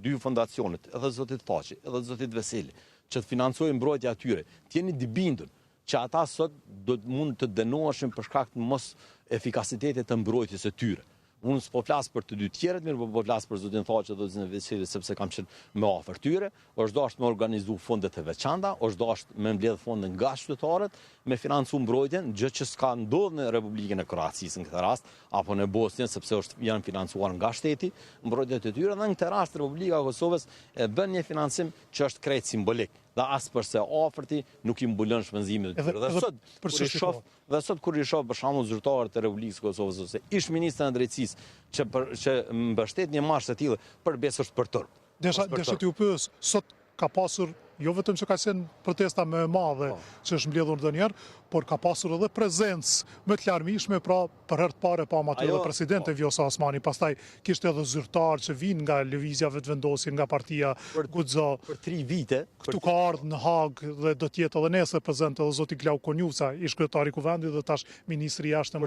dy fondacionet, edhe zotit Faqi, edhe zotit Veseli, që të financojnë mbrojtja atyre, t'jeni të bindur që ata sot mund të dënoheshin për shkak të mos efikasitetit të mbrojtjes së tyre. Unë s'po flas për të dy tjerët, mirë po flas për zotin Faqi dhe zotin Veseli, sepse kam qenë me afër tyre, është dashur me organizu fondet e veçanta, është dashur me mbledh fonde nga qytetarët, me financu mbrojtjen, gjë që s'ka ndodhur në Republikën e Kroacisë në këtë rast, apo në Bosnjë, sepse janë financuar nga shteti, mbrojtjet e tyre, dhe në këtë rast Republika e Kosovës e bën një financim që është krejt simbolik, dhe as përse afërti nuk i mbulon shpenzimet e tyre. Dhe sot kur i shoh për shembull zyrtarët e Republikës së Kosovës ose ish ministrin e drejtësisë që mbështet një marrë të tillë, për besë është për turp. Desha t'ju pyes, sot ka pasur jo vetëm që ka qenë protesta më e madhe që është mbledhur ndonjëherë, por ka pasur edhe prezencë më të larmishme, pra për herë të parë pa aty edhe presidenti Vjosa Osmani, pastaj kishte edhe zyrtar që vinë nga lëvizja vetëvendosje, nga partia Guxo. Për 3 vite këtu ka ardhur në Hag dhe do të jetë edhe nesër prezant edhe zoti Glau Konjuca, ish kryetari i kuvendit dhe tash ministri i jashtëm